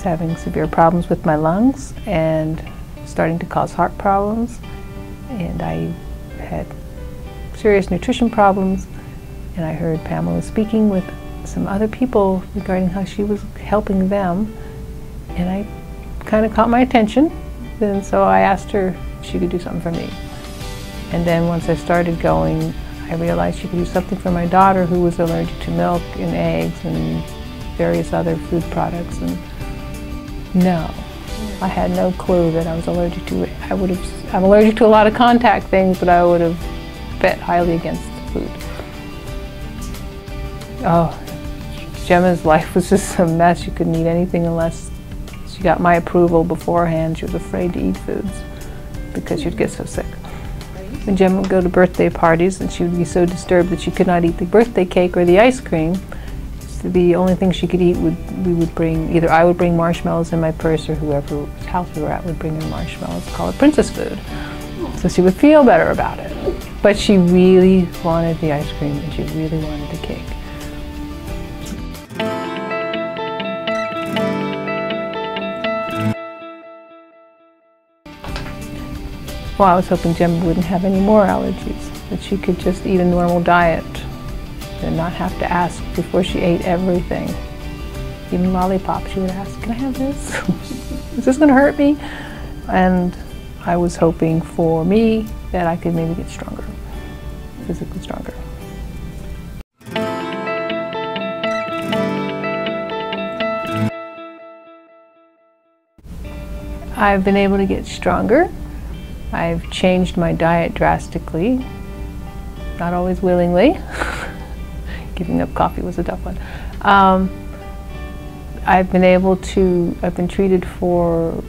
was having severe problems with my lungs and starting to cause heart problems, and I had serious nutrition problems, and I heard Pamela speaking with some other people regarding how she was helping them, and I kind of caught my attention, and so I asked her if she could do something for me. And then once I started going, I realized she could do something for my daughter who was allergic to milk and eggs and various other food products. And no, I had no clue that I was allergic to it. I'm allergic to a lot of contact things, but I would have bet highly against the food. Oh, Gemma's life was just a mess. She couldn't eat anything unless she got my approval beforehand. She was afraid to eat foods because she'd get so sick. And Gemma would go to birthday parties and she would be so disturbed that she could not eat the birthday cake or the ice cream. So the only thing she could eat either I would bring marshmallows in my purse or whoever's house we were at would bring in marshmallows, call it princess food. So she would feel better about it. But she really wanted the ice cream and she really wanted the cake. Well, I was hoping Gemma wouldn't have any more allergies, that she could just eat a normal diet and not have to ask before she ate everything. Even lollipops, she would ask, can I have this? Is this going to hurt me? And I was hoping for me that I could maybe get stronger, physically stronger. I've been able to get stronger. I've changed my diet drastically, not always willingly. Giving up coffee was a tough one. I've been treated for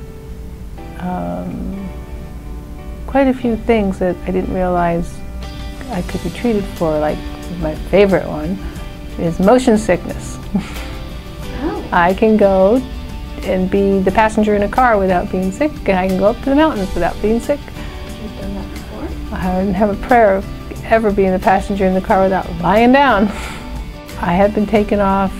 quite a few things that I didn't realize I could be treated for. Like my favorite one is motion sickness. Oh. I can go and be the passenger in a car without being sick, and I can go up to the mountains without being sick. You've done that before? I didn't have a prayer of ever being the passenger in the car without lying down. I have been taken off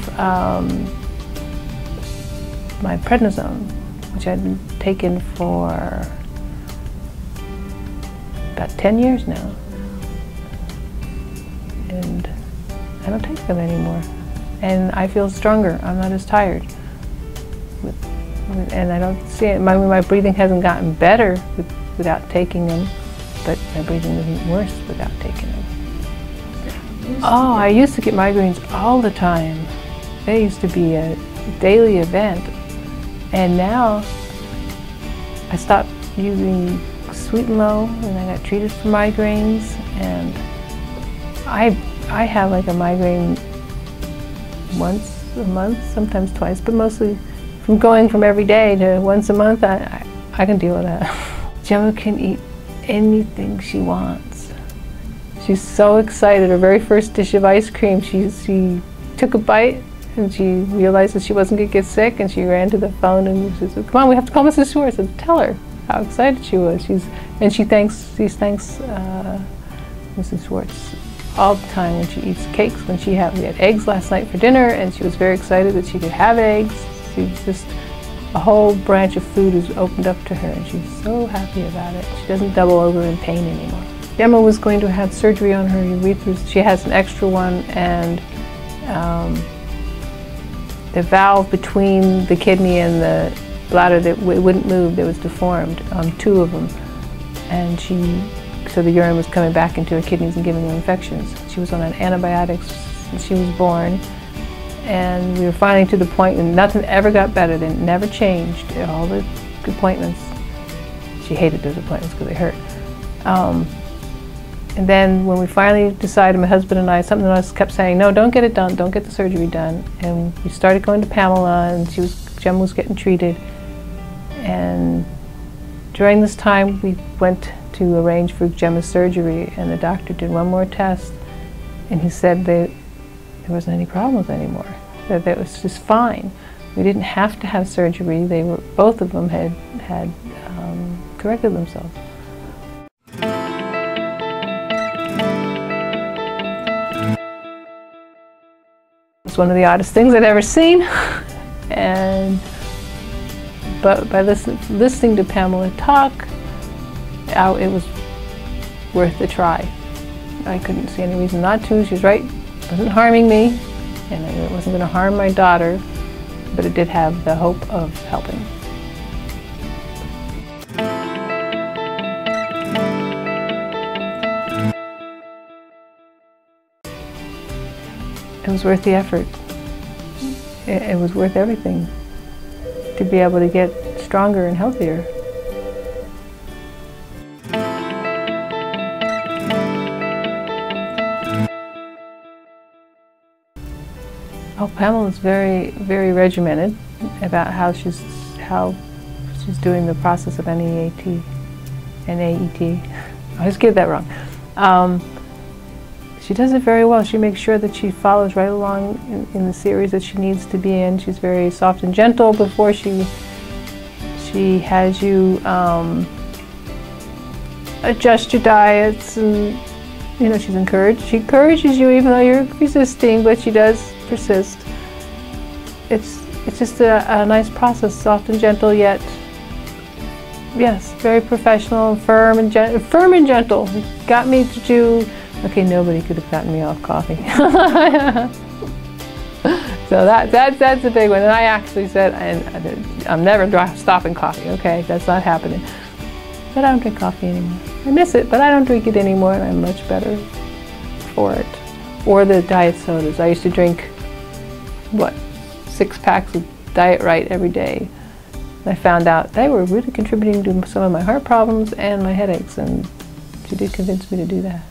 my prednisone, which I've been taking for about 10 years now. And I don't take them anymore. And I feel stronger. I'm not as tired. And I don't see it. My breathing hasn't gotten better without taking them, but my breathing isn't worse without taking them. Oh, I used to get migraines all the time. They used to be a daily event. And now I stopped using Sweet and Low, and I got treated for migraines. And I have like a migraine once a month, sometimes twice, but mostly from going from every day to once a month, I can deal with that. Gemma can eat anything she wants. She's so excited. Her very first dish of ice cream, she took a bite and she realized that she wasn't going to get sick, and she ran to the phone and she said, come on, we have to call Mrs. Schwarz and tell her how excited she was. She thanks Mrs. Schwarz all the time when she eats cakes. We had eggs last night for dinner, and she was very excited that she could have eggs. She's just, a whole branch of food is opened up to her, and she's so happy about it. She doesn't double over in pain anymore. Gemma was going to have surgery on her urethra. She has an extra one, and the valve between the kidney and the bladder that wouldn't move, that was deformed, 2 of them. And so the urine was coming back into her kidneys and giving her infections. She was on antibiotics since she was born. And we were finally to the point when nothing ever got better. It never changed. All the appointments, she hated those appointments because they hurt. And then when we finally decided, my husband and I, something else kept saying, no, don't get it done, don't get the surgery done. And we started going to Pamela, and Gemma was getting treated. And during this time, we went to arrange for Gemma's surgery, and the doctor did one more test, and he said that there wasn't any problems anymore, that it was just fine. We didn't have to have surgery. Both of them had corrected themselves. It's one of the oddest things I'd ever seen, and But by listening to Pamela talk, it was worth the try. I couldn't see any reason not to. She was right. It wasn't harming me, and it wasn't going to harm my daughter, but it did have the hope of helping. It was worth the effort. It was worth everything to be able to get stronger and healthier. Oh, Pamela's very, very regimented about how she's doing the process of NAET. I always get that wrong. She does it very well. She makes sure that she follows right along in the series that she needs to be in. She's very soft and gentle before she has you adjust your diets, and you know, she encourages you even though you're resisting, but she does persist. It's just a nice process, soft and gentle, yet yes, very professional, firm and gentle. Got me to do. Okay, nobody could have gotten me off coffee. So that's a big one. And I actually said, I'm never stopping coffee. Okay, that's not happening. But I don't drink coffee anymore. I miss it, but I don't drink it anymore, and I'm much better for it. Or the diet sodas. I used to drink, what, 6 packs of Diet Right every day. And I found out they were really contributing to some of my heart problems and my headaches, and she did convince me to do that.